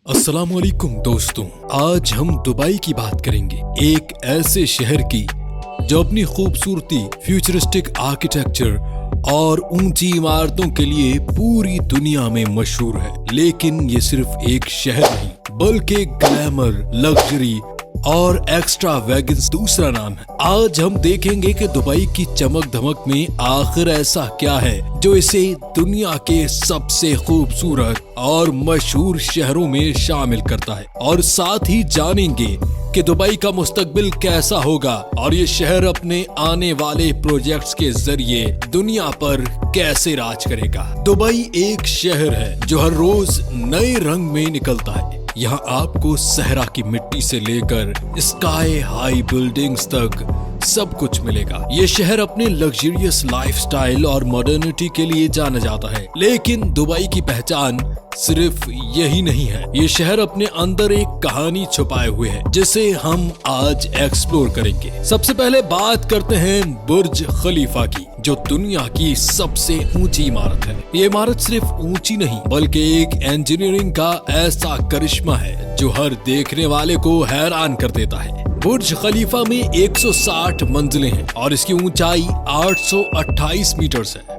अस्सलाम वालेकुम दोस्तों, आज हम दुबई की बात करेंगे। एक ऐसे शहर की जो अपनी खूबसूरती, फ्यूचरिस्टिक आर्किटेक्चर और ऊंची इमारतों के लिए पूरी दुनिया में मशहूर है। लेकिन ये सिर्फ एक शहर नहीं बल्कि ग्लैमर, लग्जरी और एक्स्ट्रा वैगन्स दूसरा नाम है। आज हम देखेंगे कि दुबई की चमक धमक में आखिर ऐसा क्या है जो इसे दुनिया के सबसे खूबसूरत और मशहूर शहरों में शामिल करता है, और साथ ही जानेंगे कि दुबई का मुस्तकबिल कैसा होगा और ये शहर अपने आने वाले प्रोजेक्ट्स के जरिए दुनिया पर कैसे राज करेगा। दुबई एक शहर है जो हर रोज नए रंग में निकलता है। यहाँ आपको सहरा की मिट्टी से लेकर स्काई हाई बिल्डिंग्स तक सब कुछ मिलेगा। ये शहर अपने लग्जरियस लाइफस्टाइल और मॉडर्निटी के लिए जाना जाता है। लेकिन दुबई की पहचान सिर्फ यही नहीं है, ये शहर अपने अंदर एक कहानी छुपाए हुए है जिसे हम आज एक्सप्लोर करेंगे। सबसे पहले बात करते हैं बुर्ज खलीफा की, जो दुनिया की सबसे ऊंची इमारत है। ये इमारत सिर्फ ऊंची नहीं बल्कि एक इंजीनियरिंग का ऐसा करिश्मा है जो हर देखने वाले को हैरान कर देता है। बुर्ज खलीफा में 160 मंजिलें हैं और इसकी ऊंचाई 828 मीटर्स है।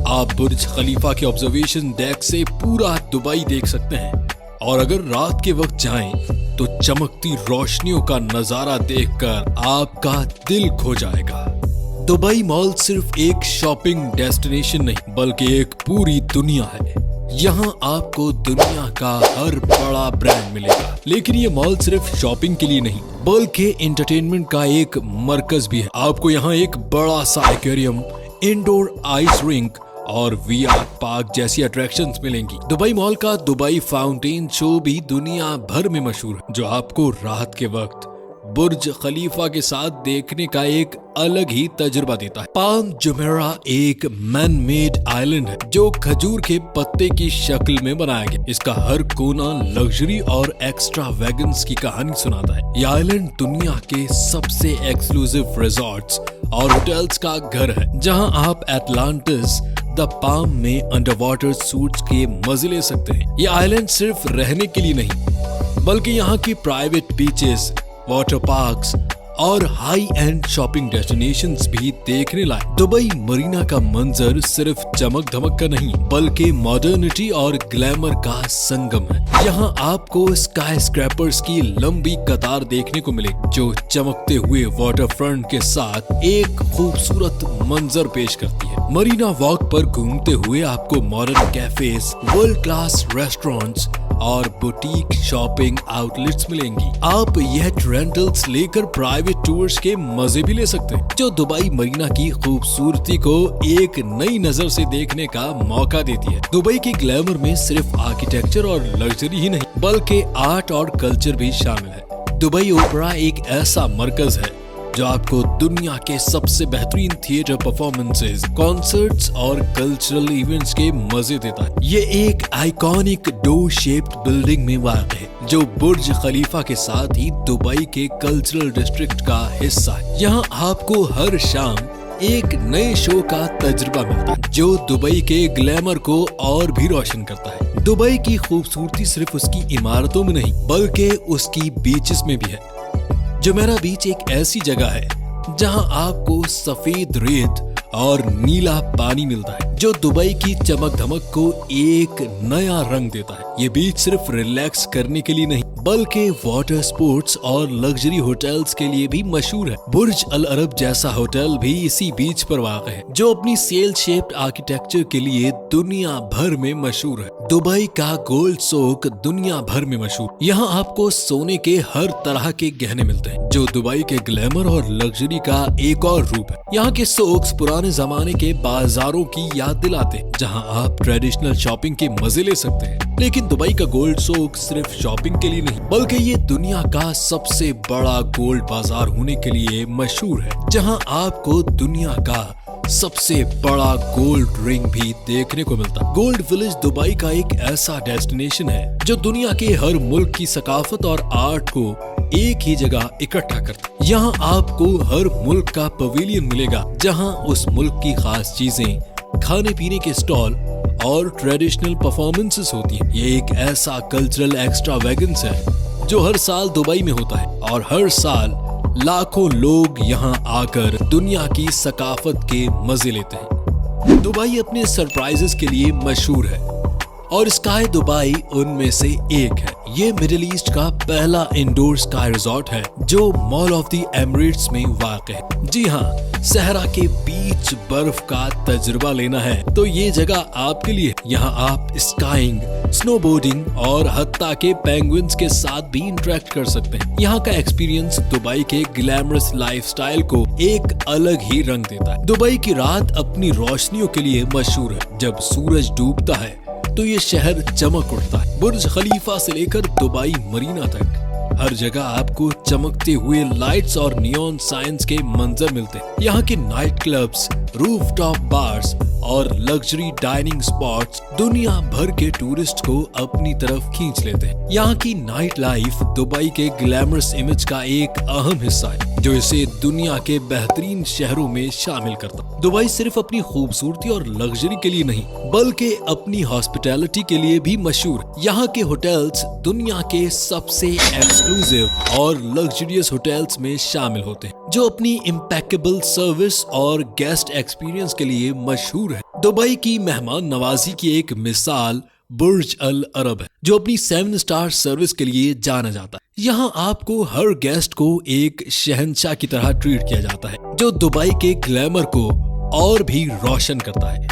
आप बुर्ज खलीफा के ऑब्जर्वेशन डेक से पूरा दुबई देख सकते हैं, और अगर रात के वक्त जाएं तो चमकती रोशनियों का नजारा देखकर आपका दिल खो जाएगा। दुबई मॉल सिर्फ एक शॉपिंग डेस्टिनेशन नहीं बल्कि एक पूरी दुनिया है। यहाँ आपको दुनिया का हर बड़ा ब्रांड मिलेगा। लेकिन ये मॉल सिर्फ शॉपिंग के लिए नहीं बल्कि एंटरटेनमेंट का एक मरकज भी है। आपको यहाँ एक बड़ा सा एक्वेरियम, इंडोर आइस रिंक और VR पार्क जैसी अट्रैक्शंस मिलेंगी। दुबई मॉल का दुबई फाउंटेन शो भी दुनिया भर में मशहूर है, जो आपको रात के वक्त बुर्ज खलीफा के साथ देखने का एक अलग ही तजुर्बा देता है। पाम जुमेरा एक मैन मेड आइलैंड है जो खजूर के पत्ते की शक्ल में बनाया गया। इसका हर कोना लग्जरी और एक्स्ट्रा वैगन्स की कहानी सुनाता है। यह आइलैंड दुनिया के सबसे एक्सक्लूसिव रिजॉर्ट्स और होटल्स का घर है, जहां आप एटलांटिस द पाम में अंडर वाटर सूट्स के मजे ले सकते हैं। ये आइलैंड सिर्फ रहने के लिए नहीं बल्कि यहाँ की प्राइवेट बीचेस, वाटर पार्क्स और हाई एंड शॉपिंग डेस्टिनेशंस भी देखने लायक। दुबई मरीना का मंजर सिर्फ चमक धमक का नहीं बल्कि मॉडर्निटी और ग्लैमर का संगम है। यहाँ आपको स्काई स्क्रैपर्स की लंबी कतार देखने को मिले जो चमकते हुए वाटर फ्रंट के साथ एक खूबसूरत मंजर पेश करती है। मरीना वॉक पर घूमते हुए आपको modern cafes, world class restaurants और बुटीक शॉपिंग आउटलेट्स मिलेंगी। आप यह रेंटल्स लेकर प्राइवेट टूर्स के मजे भी ले सकते हैं, जो दुबई मरीना की खूबसूरती को एक नई नजर से देखने का मौका देती है। दुबई की ग्लैमर में सिर्फ आर्किटेक्चर और लग्जरी ही नहीं बल्कि आर्ट और कल्चर भी शामिल है। दुबई ओपेरा एक ऐसा मरकज है जो आपको दुनिया के सबसे बेहतरीन थिएटर परफॉर्मेंसेस, कॉन्सर्ट्स और कल्चरल इवेंट्स के मजे देता है। ये एक आइकॉनिक डोर शेप्ड बिल्डिंग में वाक़ है जो बुर्ज खलीफा के साथ ही दुबई के कल्चरल डिस्ट्रिक्ट का हिस्सा है। यहाँ आपको हर शाम एक नए शो का तजुर्बा मिलता है जो दुबई के ग्लैमर को और भी रोशन करता है। दुबई की खूबसूरती सिर्फ उसकी इमारतों में नहीं बल्कि उसकी बीचेस में भी है। जुमेरा बीच एक ऐसी जगह है जहां आपको सफेद रेत और नीला पानी मिलता है जो दुबई की चमक धमक को एक नया रंग देता है। ये बीच सिर्फ रिलैक्स करने के लिए नहीं बल्कि वाटर स्पोर्ट्स और लग्जरी होटल्स के लिए भी मशहूर है। बुर्ज अल अरब जैसा होटल भी इसी बीच पर वाक़ है जो अपनी सेल शेप्ड आर्किटेक्चर के लिए दुनिया भर में मशहूर है। दुबई का गोल्ड सोक दुनिया भर में मशहूर। यहाँ आपको सोने के हर तरह के गहने मिलते हैं जो दुबई के ग्लैमर और लग्जरी का एक और रूप है। यहाँ के सोक्स पुराने जमाने के बाजारों की याद दिलाते हैं जहाँ आप ट्रेडिशनल शॉपिंग के मजे ले सकते हैं। लेकिन दुबई का गोल्ड सोक सिर्फ शॉपिंग के लिए नहीं बल्कि ये दुनिया का सबसे बड़ा गोल्ड बाजार होने के लिए मशहूर है, जहां आपको दुनिया का सबसे बड़ा गोल्ड रिंग भी देखने को मिलता है। गोल्ड विलेज दुबई का एक ऐसा डेस्टिनेशन है जो दुनिया के हर मुल्क की सकाफत और आर्ट को एक ही जगह इकट्ठा करता है। यहाँ आपको हर मुल्क का पवेलियन मिलेगा जहाँ उस मुल्क की खास चीजें, खाने पीने के स्टॉल और ट्रेडिशनल परफॉर्मेंसेस होती हैं। ये एक ऐसा कल्चरल एक्स्ट्रावैगेंस है जो हर साल दुबई में होता है और हर साल लाखों लोग यहाँ आकर दुनिया की सकाफत के मजे लेते हैं। दुबई अपने सरप्राइजेस के लिए मशहूर है और स्काई दुबई उनमें से एक है। ये मिडिल ईस्ट का पहला इंडोर स्काई रिजॉर्ट है जो मॉल ऑफ द एमिरेट्स में वाक़ है। जी हाँ, सहरा के बीच बर्फ का तजुर्बा लेना है तो ये जगह आपके लिए। यहाँ आप स्काइंग, स्नोबोर्डिंग और हत्ता के पेंगुइन्स के साथ भी इंटरेक्ट कर सकते हैं। यहाँ का एक्सपीरियंस दुबई के ग्लैमरस लाइफस्टाइल को एक अलग ही रंग देता है। दुबई की रात अपनी रोशनियों के लिए मशहूर है। जब सूरज डूबता है तो ये शहर चमक उठता है। बुर्ज खलीफा से लेकर दुबई मरीना तक हर जगह आपको चमकते हुए लाइट्स और नियॉन साइंस के मंजर मिलते हैं। यहाँ के नाइट क्लब्स, रूफटॉप बार्स और लग्जरी डाइनिंग स्पॉट्स दुनिया भर के टूरिस्ट को अपनी तरफ खींच लेते हैं। यहाँ की नाइट लाइफ दुबई के ग्लैमरस इमेज का एक अहम हिस्सा है जो इसे दुनिया के बेहतरीन शहरों में शामिल करता है। दुबई सिर्फ अपनी खूबसूरती और लग्जरी के लिए नहीं बल्कि अपनी हॉस्पिटैलिटी के लिए भी मशहूर है। यहाँ के होटल्स दुनिया के सबसे एक्सक्लूसिव और लग्जरियस होटल्स में शामिल होते हैं जो अपनी इम्पेकेबल सर्विस और गेस्ट एक्सपीरियंस के लिए मशहूर है। दुबई की मेहमान नवाजी की एक मिसाल बुर्ज अल अरब है जो अपनी 7 स्टार सर्विस के लिए जाना जाता है। यहाँ आपको हर गेस्ट को एक शहंशाह की तरह ट्रीट किया जाता है जो दुबई के ग्लैमर को और भी रोशन करता है।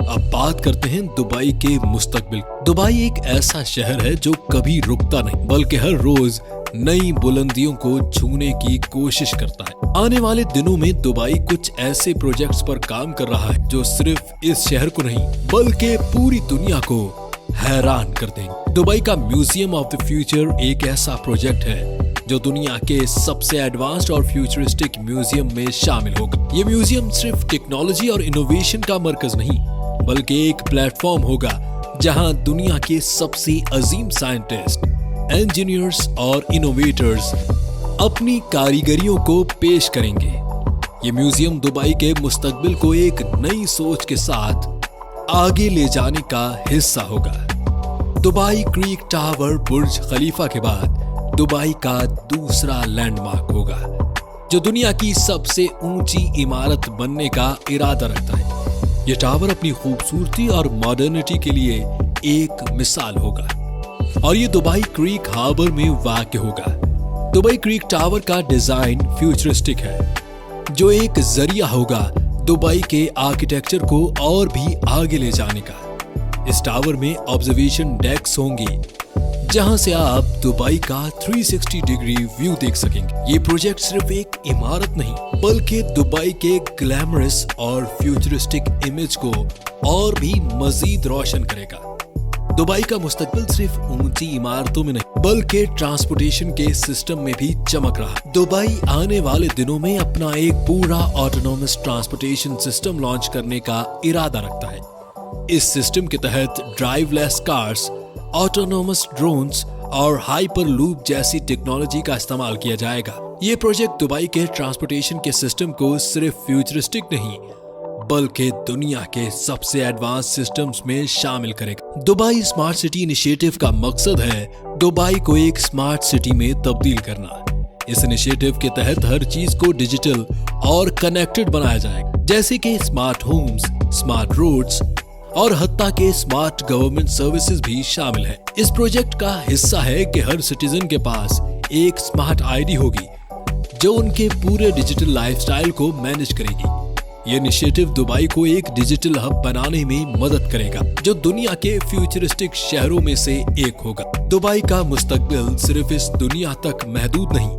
अब बात करते हैं दुबई के मुस्तकबिल। दुबई एक ऐसा शहर है जो कभी रुकता नहीं बल्कि हर रोज नई बुलंदियों को छूने की कोशिश करता है। आने वाले दिनों में दुबई कुछ ऐसे प्रोजेक्ट्स पर काम कर रहा है जो सिर्फ इस शहर को नहीं बल्कि पूरी दुनिया को हैरान कर देंगे। दुबई का म्यूजियम ऑफ द फ्यूचर एक ऐसा प्रोजेक्ट है जो दुनिया के सबसे एडवांस्ड और फ्यूचरिस्टिक म्यूजियम में शामिल होगा। ये म्यूजियम सिर्फ टेक्नोलॉजी और इनोवेशन का मरकज नहीं बल्कि एक प्लेटफॉर्म होगा जहां दुनिया के सबसे अजीम साइंटिस्ट, इंजीनियर्स और इनोवेटर्स अपनी कारीगरियों को पेश करेंगे। ये म्यूजियम दुबई के मुस्तकबिल को एक नई सोच के साथ आगे ले जाने का हिस्सा होगा। दुबई क्रीक टावर बुर्ज खलीफा के बाद दुबई का दूसरा लैंडमार्क होगा जो दुनिया की सबसे ऊंची इमारत बनने का इरादा रखता है। यह टावर अपनी खूबसूरती और मॉडर्निटी के लिए एक मिसाल होगा और ये दुबई क्रीक हार्बर में वाक़ होगा। दुबई क्रीक टावर का डिजाइन फ्यूचरिस्टिक है जो एक जरिया होगा दुबई के आर्किटेक्चर को और भी आगे ले जाने का। इस टावर में ऑब्जर्वेशन डेक्स होंगे जहां से आप दुबई का 360 डिग्री व्यू देख सकेंगे। ये प्रोजेक्ट सिर्फ एक इमारत नहीं बल्कि दुबई के ग्लैमरस और फ्यूचरिस्टिक इमेज को और भी मजीद रोशन करेगा। दुबई का मुस्तकबिल सिर्फ ऊंची इमारतों में नहीं बल्कि ट्रांसपोर्टेशन के सिस्टम में भी चमक रहा। दुबई आने वाले दिनों में अपना एक पूरा ऑटोनोमस ट्रांसपोर्टेशन सिस्टम लॉन्च करने का इरादा रखता है। इस सिस्टम के तहत ड्राइवलेस कार्स, ऑटोनोमस ड्रोन्स और हाइपर लूप जैसी टेक्नोलॉजी का इस्तेमाल किया जाएगा। ये प्रोजेक्ट दुबई के ट्रांसपोर्टेशन के सिस्टम को सिर्फ फ्यूचरिस्टिक नहीं बल्कि दुनिया के सबसे एडवांस सिस्टम्स में शामिल करेगा। दुबई स्मार्ट सिटी इनिशिएटिव का मकसद है दुबई को एक स्मार्ट सिटी में तब्दील करना। इस इनिशिएटिव के तहत हर चीज को डिजिटल और कनेक्टेड बनाया जाएगा जैसे कि स्मार्ट होम्स, स्मार्ट रोड्स और हत्ता के स्मार्ट गवर्नमेंट सर्विसेज भी शामिल है। इस प्रोजेक्ट का हिस्सा है कि हर सिटीजन के पास एक स्मार्ट आईडी होगी जो उनके पूरे डिजिटल लाइफस्टाइल को मैनेज करेगी। ये इनिशिएटिव दुबई को एक डिजिटल हब बनाने में मदद करेगा जो दुनिया के फ्यूचरिस्टिक शहरों में से एक होगा। दुबई का मुस्तकबिल सिर्फ इस दुनिया तक महदूद नहीं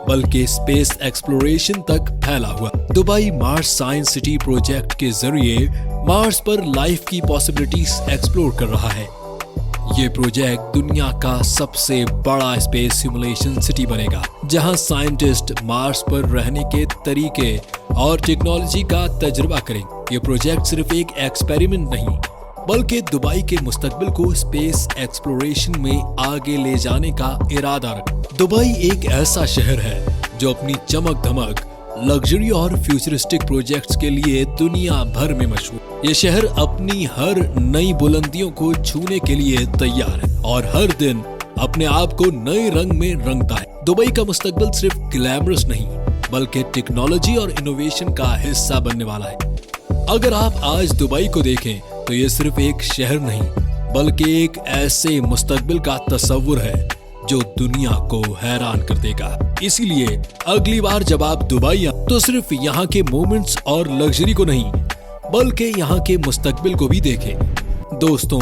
बल्कि स्पेस एक्सप्लोरेशन तक फैला हुआ। Dubai Mars science city project के जरिए मार्स पर लाइफ की पॉसिबिलिटीज एक्सप्लोर कर रहा है। ये प्रोजेक्ट दुनिया का सबसे बड़ा स्पेस सिमुलेशन सिटी बनेगा जहां साइंटिस्ट मार्स पर रहने के तरीके और टेक्नोलॉजी का तजुर्बा करेंगे। ये प्रोजेक्ट सिर्फ एक एक्सपेरिमेंट नहीं बल्कि दुबई के मुस्तकबिल को स्पेस एक्सप्लोरेशन में आगे ले जाने का इरादा रखता है। दुबई एक ऐसा शहर है जो अपनी चमक धमक लग्जरी और फ्यूचरिस्टिक प्रोजेक्ट्स के लिए दुनिया भर में मशहूर। ये शहर अपनी हर नई बुलंदियों को छूने के लिए तैयार है और हर दिन अपने आप को नए रंग में रंगता है। दुबई का मुस्तकबिल सिर्फ ग्लैमरस नहीं बल्कि टेक्नोलॉजी और इनोवेशन का हिस्सा बनने वाला है। अगर आप आज दुबई को देखें तो ये सिर्फ एक शहर नहीं बल्कि एक ऐसे मुस्तकबिल का तस्वुर है जो दुनिया को हैरान कर देगा। इसीलिए अगली बार जब आप दुबई आए तो सिर्फ यहाँ के मोमेंट्स और लग्जरी को नहीं बल्कि यहाँ के मुस्तकबिल को भी देखें। दोस्तों,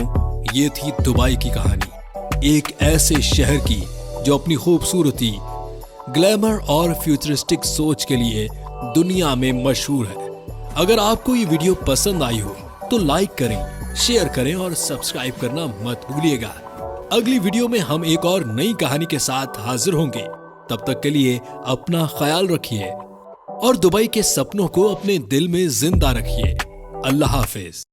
ये थी दुबई की कहानी, एक ऐसे शहर की जो अपनी खूबसूरती, ग्लैमर और फ्यूचरिस्टिक सोच के लिए दुनिया में मशहूर है। अगर आपको ये वीडियो पसंद आई हो तो लाइक करें, शेयर करें और सब्सक्राइब करना मत भूलिएगा। अगली वीडियो में हम एक और नई कहानी के साथ हाजिर होंगे। तब तक के लिए अपना ख्याल रखिए और दुबई के सपनों को अपने दिल में जिंदा रखिए। अल्लाह हाफिज।